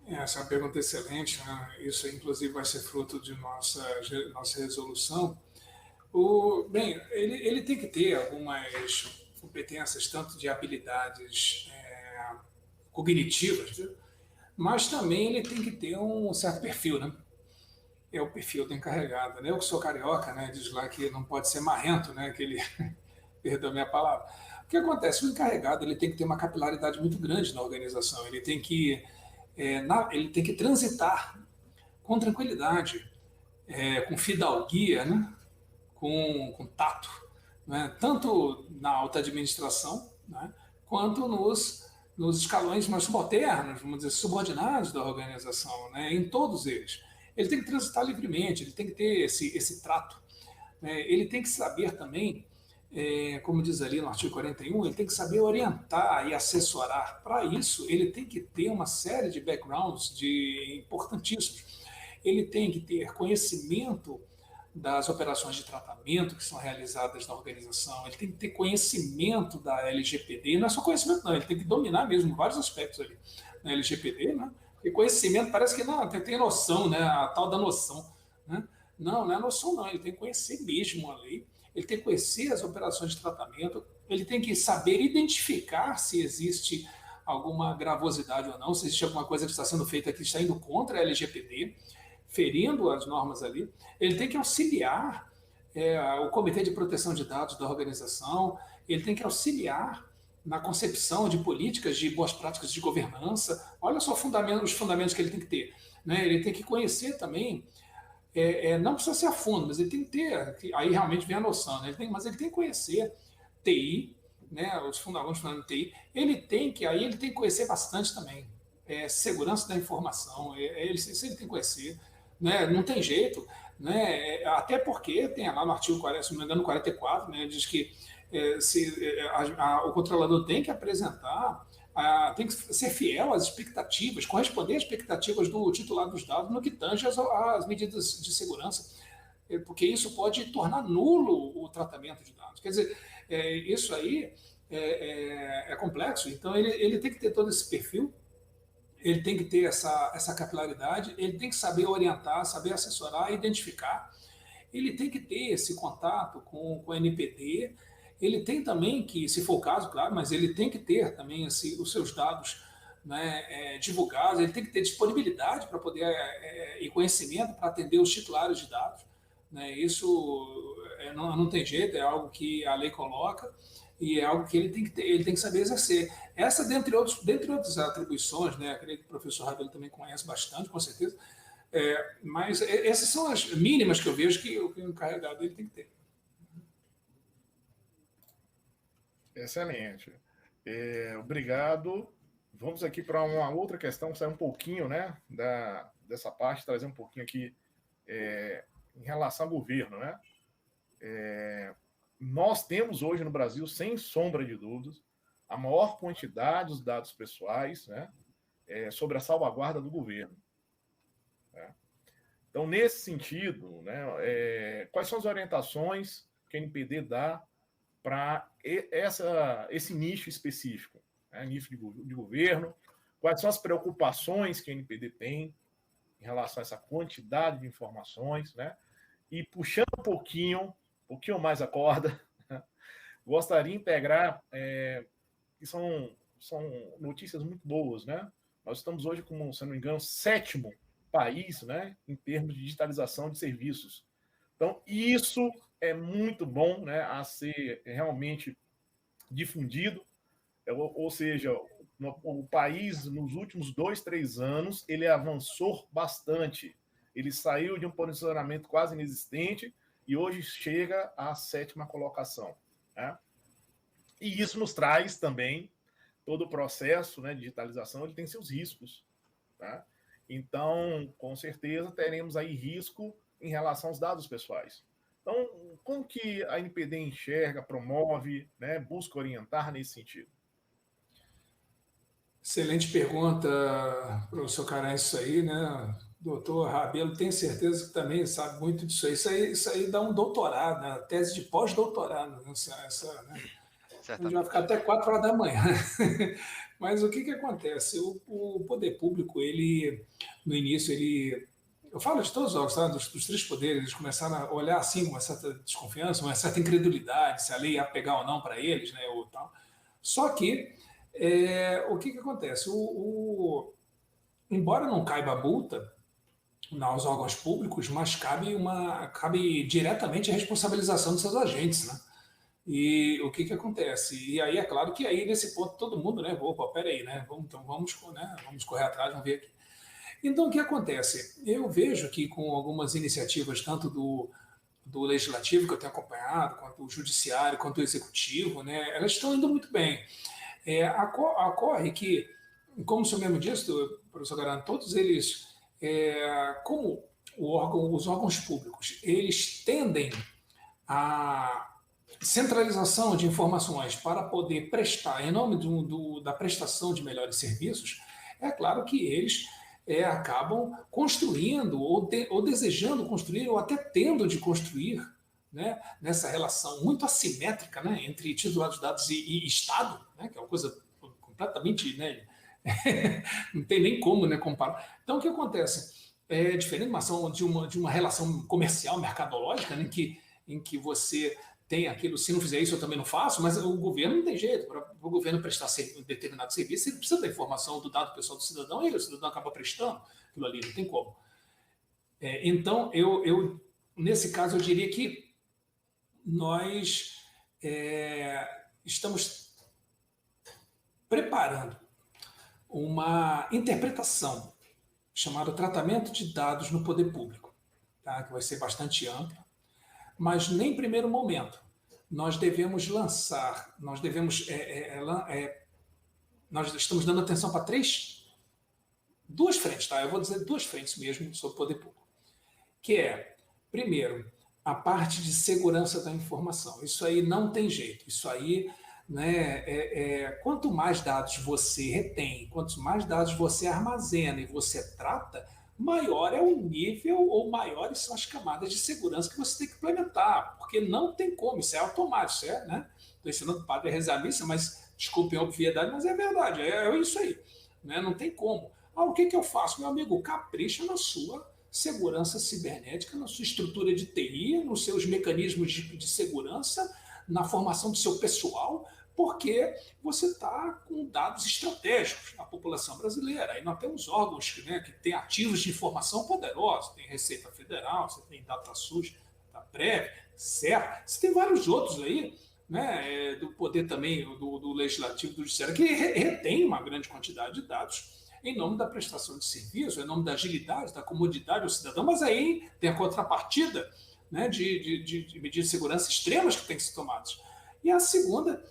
Essa é uma pergunta excelente, né? Isso, inclusive, vai ser fruto de nossa resolução. Bem, ele tem que ter algumas competências, tanto de habilidades cognitivas, viu? Mas também ele tem que ter um certo perfil, né? É o perfil do encarregado, né? Eu que sou carioca, né? Diz lá que não pode ser marrento, né? Perdão a minha palavra. O que acontece? O encarregado ele tem que ter uma capilaridade muito grande na organização. Ele tem que transitar com tranquilidade, com fidalguia, né? Com tato, né? Tanto na alta administração, né? Quanto nos escalões mais subalternos, vamos dizer, subordinados da organização, né? Em todos eles. Ele tem que transitar livremente, ele tem que ter esse trato. Ele tem que saber também, como diz ali no artigo 41, ele tem que saber orientar e assessorar. Para isso, ele tem que ter uma série de backgrounds importantíssimos. Ele tem que ter conhecimento das operações de tratamento que são realizadas na organização, ele tem que ter conhecimento da LGPD, não é só conhecimento não, ele tem que dominar mesmo vários aspectos ali na LGPD, né? Porque conhecimento parece que não, tem noção, né? A tal da noção, né? Não é noção não, ele tem que conhecer mesmo a lei, ele tem que conhecer as operações de tratamento, ele tem que saber identificar se existe alguma gravosidade ou não, se existe alguma coisa que está sendo feita que está indo contra a LGPD, ferindo as normas ali. Ele tem que auxiliar o Comitê de Proteção de Dados da organização, ele tem que auxiliar na concepção de políticas de boas práticas de governança. Olha só os fundamentos que ele tem que ter. Né? Ele tem que conhecer também, não precisa ser a fundo, mas ele tem que ter, aí realmente vem a noção, né? Mas ele tem que conhecer TI, né? Alguns fundamentos de TI, ele tem que conhecer bastante também. Segurança da informação, isso ele tem que conhecer. Né? Não tem jeito, né? Até porque tem lá no artigo 40, se não me engano, 44, né? Diz que o controlador tem que apresentar, tem que ser fiel às expectativas, corresponder às expectativas do titular dos dados no que tange às medidas de segurança, porque isso pode tornar nulo o tratamento de dados. Quer dizer, isso aí é complexo, então ele tem que ter todo esse perfil, ele tem que ter essa capilaridade, ele tem que saber orientar, saber assessorar, identificar, ele tem que ter esse contato com o NPD, ele tem também que, se for o caso, claro, mas ele tem que ter também os seus dados, né, divulgados, ele tem que ter disponibilidade para poder e conhecimento para atender os titulares de dados. Né? Isso não tem jeito, é algo que a lei coloca e é algo que ele tem que ter, ele tem que saber exercer. Essa, dentre outras atribuições, né, acredito que o professor Rabelo também conhece bastante, com certeza, mas essas são as mínimas que eu vejo que o encarregado ele tem que ter. Excelente. Obrigado. Vamos aqui para uma outra questão, sair um pouquinho, né, dessa parte, trazer um pouquinho aqui em relação ao governo, né? Nós temos hoje no Brasil, sem sombra de dúvidas, a maior quantidade dos dados pessoais, né, sobre a salvaguarda do governo. Né? Então, nesse sentido, né, quais são as orientações que a NPD dá para esse nicho específico, né, nicho de governo? Quais são as preocupações que a NPD tem em relação a essa quantidade de informações, né? E puxando um pouquinho mais a corda, gostaria de integrar, que são notícias muito boas, né? Nós estamos hoje, como, se não me engano, 7º país, né, em termos de digitalização de serviços. Então, isso é muito bom, né, a ser realmente difundido, ou seja, o país, nos últimos 2, 3 anos, ele avançou bastante. Ele saiu de um posicionamento quase inexistente e hoje chega à 7ª colocação. Né? E isso nos traz também todo o processo, né, de digitalização, ele tem seus riscos. Tá? Então, com certeza, teremos aí risco em relação aos dados pessoais. Então, como que a NPD enxerga, promove, né, busca orientar nesse sentido? Excelente pergunta, professor Caran, isso aí, né? Doutor Rabelo, tenho certeza que também sabe muito disso aí. Isso aí dá um doutorado, né? Tese de pós-doutorado. Né? A gente vai ficar até 4 horas da manhã. Mas o que acontece? O poder público, ele, no início, eu falo de todos os órgãos, tá? dos 3 poderes, eles começaram a olhar assim com uma certa desconfiança, uma certa incredulidade, se a lei ia pegar ou não para eles, né? Ou tal. Só que o que acontece? Embora não caiba multa aos órgãos públicos, mas cabe diretamente a responsabilização dos seus agentes, né? E o que acontece? E aí é claro que aí nesse ponto todo mundo, né? Opa, peraí, né? Vamos correr atrás, vamos ver aqui. Então o que acontece? Eu vejo que com algumas iniciativas, tanto do legislativo que eu tenho acompanhado, quanto o judiciário, quanto o executivo, né? Elas estão indo muito bem. Ocorre que, como o senhor mesmo disse, professor Garano, todos eles, como os órgãos públicos, eles tendem a centralização de informações para poder prestar, em nome da prestação de melhores serviços, é claro que eles acabam construindo ou desejando construir ou até tendo de construir, né, nessa relação muito assimétrica, né, entre titular de dados e Estado, né, que é uma coisa completamente, né, não tem nem como, né, comparar. Então, o que acontece? Diferente de uma relação comercial, mercadológica, né, em que você tem aquilo, se não fizer isso eu também não faço, mas o governo não tem jeito. Para o governo prestar um determinado serviço, ele precisa da informação do dado pessoal do cidadão, e o cidadão acaba prestando aquilo ali, não tem como. Então, nesse caso, eu diria que nós estamos preparando uma interpretação chamada tratamento de dados no poder público, tá? Que vai ser bastante ampla, mas nem em primeiro momento nós devemos lançar, nós estamos dando atenção para duas frentes, tá? Eu vou dizer duas frentes mesmo sobre o poder público, que é, primeiro, a parte de segurança da informação. Isso aí não tem jeito, isso aí, né, quanto mais dados você retém, quanto mais dados você armazena e você trata, maior é o nível ou maiores são as camadas de segurança que você tem que implementar, porque não tem como, isso é automático, isso né? Estou ensinando o padre a rezar a missa, mas desculpem a obviedade, mas é verdade, é isso aí, né? Não tem como. O que eu faço, meu amigo? Capricha na sua segurança cibernética, na sua estrutura de TI, nos seus mecanismos de segurança, na formação do seu pessoal, porque você está com dados estratégicos na população brasileira. Aí nós temos órgãos, né, que têm ativos de informação poderosos, tem Receita Federal, você tem DataSUS, DataPrev, CERT, você tem vários outros aí, né, do poder também, do Legislativo, do Judiciário, que retém uma grande quantidade de dados em nome da prestação de serviço, em nome da agilidade, da comodidade do cidadão, mas aí tem a contrapartida, né, de medidas de segurança extremas que têm que ser tomadas. E a segunda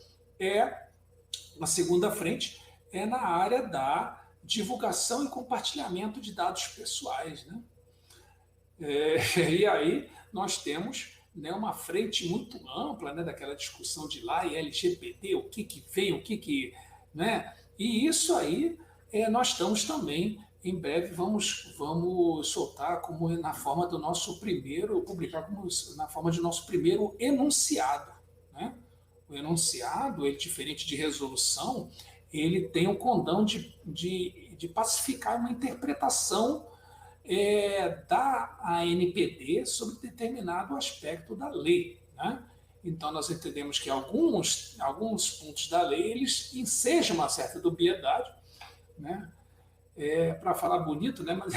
frente é na área da divulgação e compartilhamento de dados pessoais, né? E aí nós temos, né, uma frente muito ampla, né, daquela discussão de lá e LGPD, o que vem, né? E isso aí nós estamos também, em breve, vamos soltar como na forma do nosso primeiro, publicar como na forma de nosso primeiro enunciado, né? O enunciado, ele, diferente de resolução, ele tem o condão de pacificar uma interpretação da ANPD sobre determinado aspecto da lei, né? Então, nós entendemos que alguns pontos da lei, eles ensejam uma certa dubiedade, né? Para falar bonito, né? Mas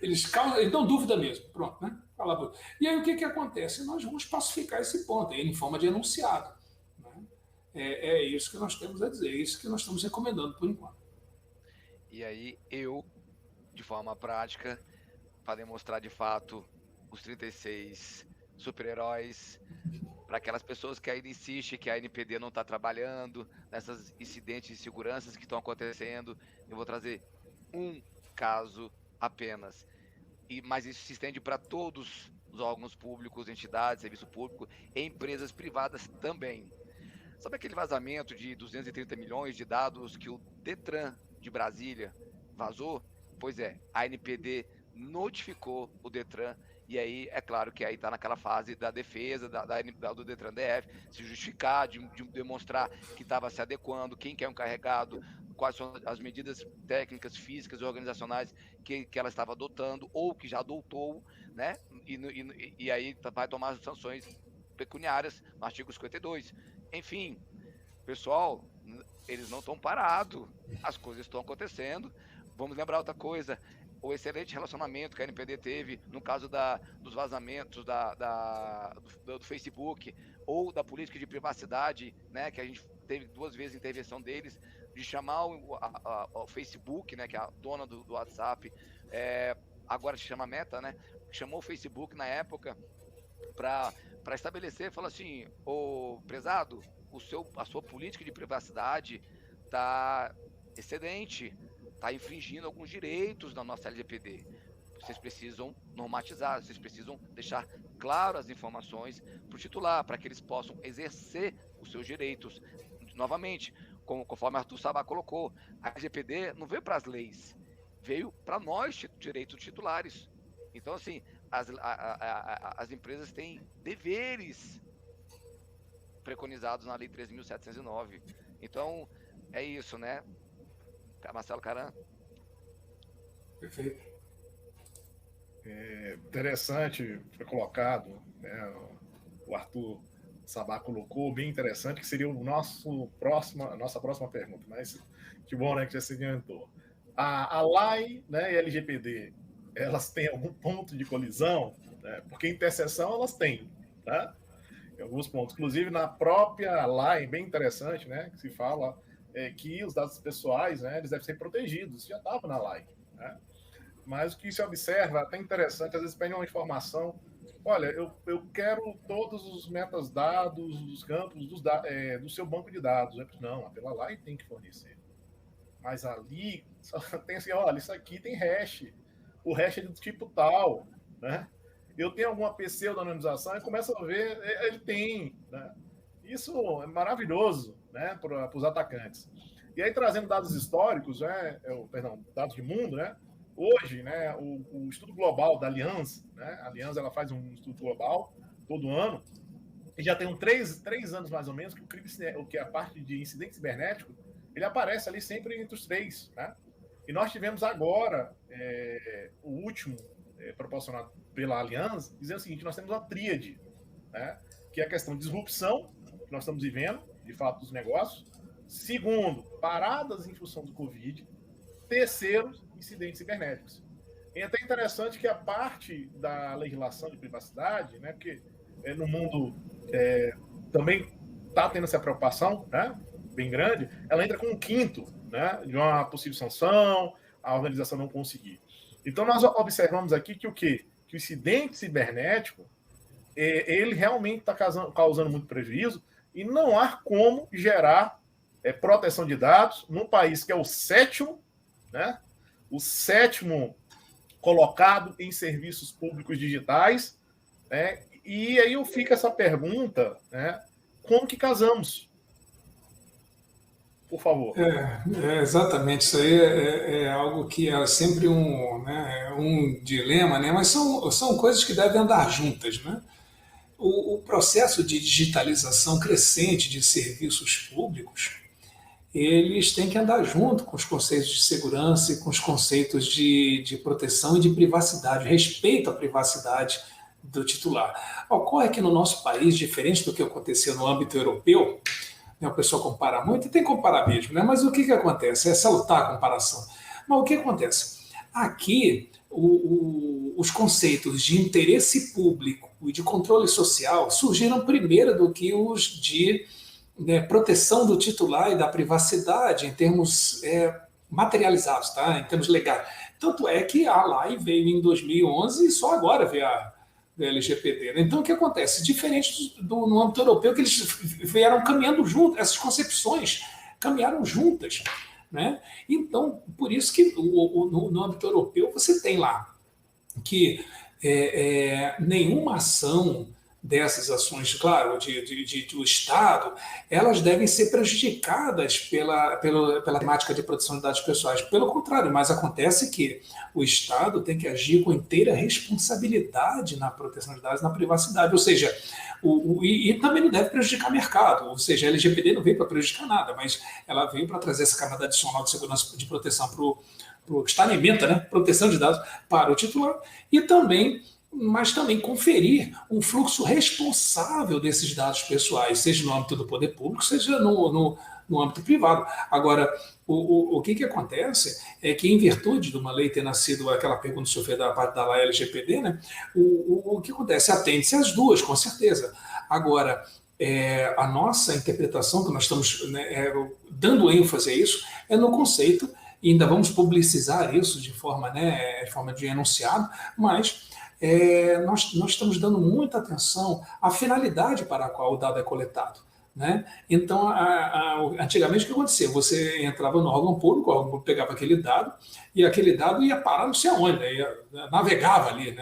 eles dão dúvida mesmo, pronto, né? Falar bonito. E aí o que acontece? Nós vamos pacificar esse ponto, em forma de enunciado, né? É isso que nós temos a dizer, é isso que nós estamos recomendando por enquanto. E aí de forma prática, para demonstrar de fato os 36 super-heróis, para aquelas pessoas que ainda insistem que a NPD não está trabalhando, nessas incidentes de segurança que estão acontecendo, eu vou trazer um caso apenas. Mas isso se estende para todos os órgãos públicos, entidades, serviço público e empresas privadas também. Sabe aquele vazamento de 230 milhões de dados que o Detran de Brasília vazou? Pois é, a ANPD notificou o Detran, e aí é claro que aí está naquela fase da defesa do Detran DF, se justificar, de demonstrar que estava se adequando, quem que é um encarregado, quais são as medidas técnicas, físicas e organizacionais que ela estava adotando ou que já adotou, né? E aí vai tomar as sanções pecuniárias no artigo 52. Enfim, pessoal, eles não estão parados, as coisas estão acontecendo. Vamos lembrar outra coisa, o excelente relacionamento que a NPD teve no caso dos vazamentos do Facebook ou da política de privacidade, né, que a gente teve 2 vezes a intervenção deles, de chamar o Facebook, né, que é a dona do WhatsApp, agora se chama Meta, né, chamou o Facebook na época para estabelecer, falou assim, ô prezado, a sua política de privacidade está excedente, está infringindo alguns direitos da nossa LGPD. Vocês precisam normatizar, vocês precisam deixar claro as informações para o titular, para que eles possam exercer os seus direitos. Novamente, conforme Arthur Sabá colocou, a LGPD não veio para as leis, veio para nós, direitos titulares. Então, assim, as empresas têm deveres preconizados na Lei 13.709. Então, é isso, né? Marcelo Caram. Perfeito. Interessante, foi colocado, né? O Arthur Sabá colocou, bem interessante, que seria a nossa próxima pergunta, mas que bom, né, que já se adiantou. A LAI, né, e a LGPD, elas têm algum ponto de colisão? Né? Porque interseção elas têm, tá? Em alguns pontos. Inclusive, na própria LAI, bem interessante, né, que se fala que os dados pessoais, né, eles devem ser protegidos. Já estava na LAI, né? Mas o que se observa, até interessante, às vezes pede uma informação. Olha, eu quero todos os metadados dos campos do seu banco de dados. Não, pela LAI tem que fornecer. Mas ali só tem assim, olha, isso aqui tem hash. O hash é do tipo tal, né? Eu tenho alguma pseudonimização e começo a ver, ele tem, né? Isso é maravilhoso, né, para os atacantes. E aí, trazendo dados históricos, né, dados de mundo, né? Hoje, né, o estudo global da Allianz, né, a Allianz ela faz um estudo global todo ano, e já tem 3 anos mais ou menos que a parte de incidente cibernético, ele aparece ali sempre entre os 3, né? E nós tivemos agora o último proporcionado pela Allianz, dizendo o seguinte: nós temos uma tríade, né, que é a questão de disrupção, que nós estamos vivendo, de fato, dos negócios. Segundo, paradas em função do Covid. Terceiro, incidentes cibernéticos. É até interessante que a parte da legislação de privacidade, né, porque no mundo também está tendo essa preocupação, né, bem grande, ela entra com um quinto, né, de uma possível sanção, a organização não conseguir. Então, nós observamos aqui que o quê? Que o incidente cibernético, ele realmente está causando muito prejuízo e não há como gerar proteção de dados num país que é o sétimo, né? O sétimo colocado em serviços públicos digitais, né? E aí fica essa pergunta, né? Como que casamos? Por favor. Exatamente, isso aí é algo que é sempre um dilema, né? Mas são coisas que devem andar juntas, né? O processo de digitalização crescente de serviços públicos, eles têm que andar junto com os conceitos de segurança e com os conceitos de proteção e de privacidade, respeito à privacidade do titular. Ocorre que no nosso país, diferente do que aconteceu no âmbito europeu, né, o pessoal compara muito, e tem que comparar mesmo, né? Mas o que acontece? É salutar a comparação. Mas o que acontece? Aqui, os conceitos de interesse público e de controle social surgiram primeiro do que os de proteção do titular e da privacidade em termos materializados, tá? Em termos legais. Tanto é que a LAI veio em 2011 e só agora veio a LGPD. Então, o que acontece? Diferente no âmbito europeu, que eles vieram caminhando juntos, essas concepções caminharam juntas, né? Então, por isso que no âmbito europeu você tem lá que nenhuma ação dessas ações, claro, do Estado, elas devem ser prejudicadas pela temática de proteção de dados pessoais. Pelo contrário, mas acontece que o Estado tem que agir com inteira responsabilidade na proteção de dados, na privacidade, ou seja, e também não deve prejudicar o mercado, ou seja, a LGPD não veio para prejudicar nada, mas ela veio para trazer essa camada adicional de segurança, de proteção para o que está na ementa, né? Proteção de dados para o titular, mas também conferir um fluxo responsável desses dados pessoais, seja no âmbito do poder público, seja no âmbito privado. Agora, o que acontece é que, em virtude de uma lei ter nascido, aquela pergunta que o senhor fez da parte da LAI LGPD, né, o que acontece? Atende-se às duas, com certeza. Agora, a nossa interpretação, que nós estamos dando ênfase a isso, é no conceito, e ainda vamos publicizar isso de forma de enunciado, mas nós estamos dando muita atenção à finalidade para a qual o dado é coletado, né? Então, antigamente, o que acontecia? Você entrava no órgão público, o órgão público pegava aquele dado, e aquele dado ia parar não sei aonde, navegava ali,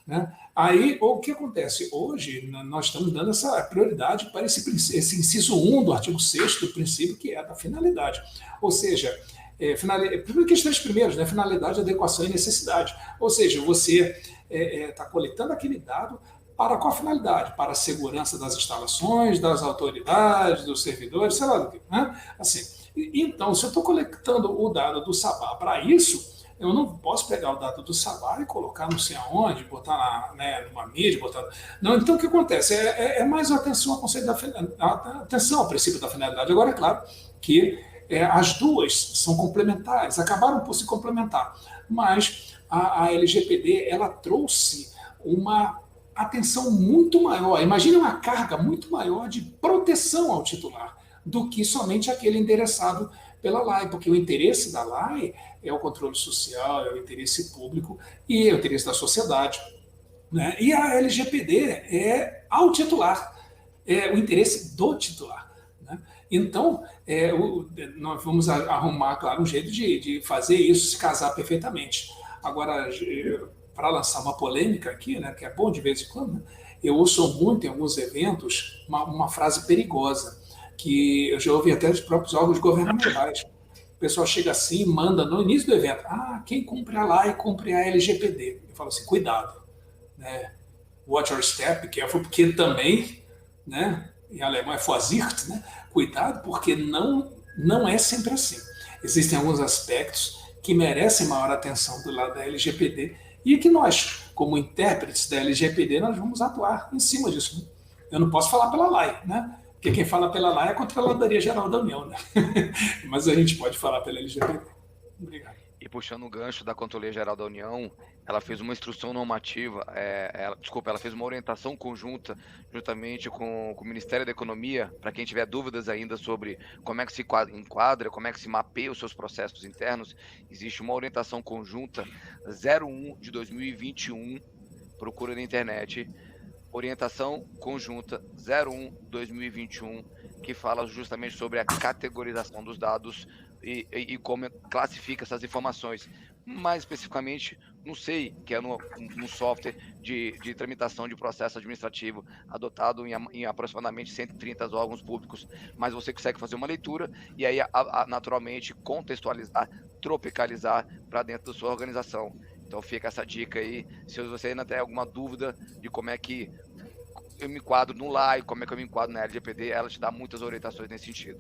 né? Aí, o que acontece? Hoje, nós estamos dando essa prioridade para esse inciso 1 do artigo 6º do princípio, que é da finalidade. Ou seja, primeiro que os 3 primeiros, né? Finalidade, adequação e necessidade. Ou seja, você está coletando aquele dado para qual finalidade? Para a segurança das instalações, das autoridades, dos servidores, sei lá do que, né? Assim, então, se eu estou coletando o dado do Sabá para isso, Eu não posso pegar o dado do salário e colocar não sei aonde, botar numa mídia, botar... Não, então o que acontece? É mais atenção ao conceito atenção ao princípio da finalidade. Agora, é claro que as duas são complementares, acabaram por se complementar, mas a LGPD ela trouxe uma atenção muito maior. Imagine uma carga muito maior de proteção ao titular do que somente aquele endereçado pela lei, porque o interesse da lei é o controle social, é o interesse público e é o interesse da sociedade, né? E a LGPD é ao titular, é o interesse do titular, né? Então, nós vamos arrumar, claro, um jeito de fazer isso se casar perfeitamente. Agora, para lançar uma polêmica aqui, né, que é bom de vez em quando, né, eu ouço muito em alguns eventos uma frase perigosa, que eu já ouvi até dos próprios órgãos governamentais. O pessoal chega assim e manda no início do evento: quem cumpre a lei, cumpre a LGPD. Eu falo assim, cuidado, né? Watch your step, careful, porque também, né, em alemão é Vorsicht, né? Cuidado, porque não é sempre assim. Existem alguns aspectos que merecem maior atenção do lado da LGPD e que nós, como intérpretes da LGPD, nós vamos atuar em cima disso, né? Eu não posso falar pela lei, né? Porque quem fala pela lei é a Controladoria Geral da União, né? Mas a gente pode falar pela LGPD. Obrigado. E puxando o gancho da Controladoria Geral da União, ela fez uma instrução normativa, ela fez uma orientação conjunta, juntamente com o Ministério da Economia, para quem tiver dúvidas ainda sobre como é que se enquadra, como é que se mapeia os seus processos internos. Existe uma orientação conjunta 01 de 2021, procura na internet, orientação conjunta 01/2021, que fala justamente sobre a categorização dos dados e como classifica essas informações. Mais especificamente, no SEI, que é no software de tramitação de processo administrativo, adotado em aproximadamente 130 órgãos públicos. Mas você consegue fazer uma leitura e aí, naturalmente, contextualizar, tropicalizar para dentro da sua organização. Então fica essa dica aí, se você ainda tem alguma dúvida de como é que eu me enquadro no LAI, como é que eu me enquadro na LGPD, ela te dá muitas orientações nesse sentido.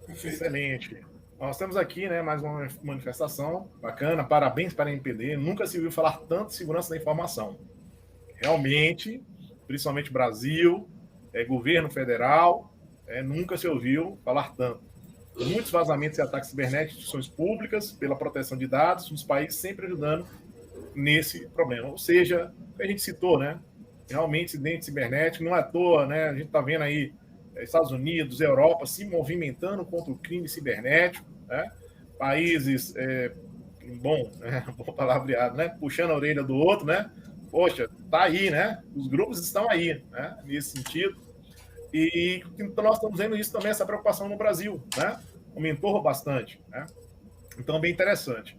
Excelente. Nós temos aqui, né, mais uma manifestação bacana, parabéns para a NPD, nunca se ouviu falar tanto de segurança da informação. Realmente, principalmente Brasil, governo federal, nunca se ouviu falar tanto. Muitos vazamentos e ataques cibernéticos de instituições públicas pela proteção de dados, os países sempre ajudando nesse problema. Ou seja, a gente citou, né? Realmente, incidente cibernético, não é à toa, né? A gente está vendo aí Estados Unidos, Europa se movimentando contra o crime cibernético, né? Países, bom palavreado, né? Puxando a orelha do outro, né? Poxa, tá aí, né? Os grupos estão aí, né? Nesse sentido. E então nós estamos vendo isso também, essa preocupação no Brasil, né? Aumentou bastante, né? Então, bem interessante.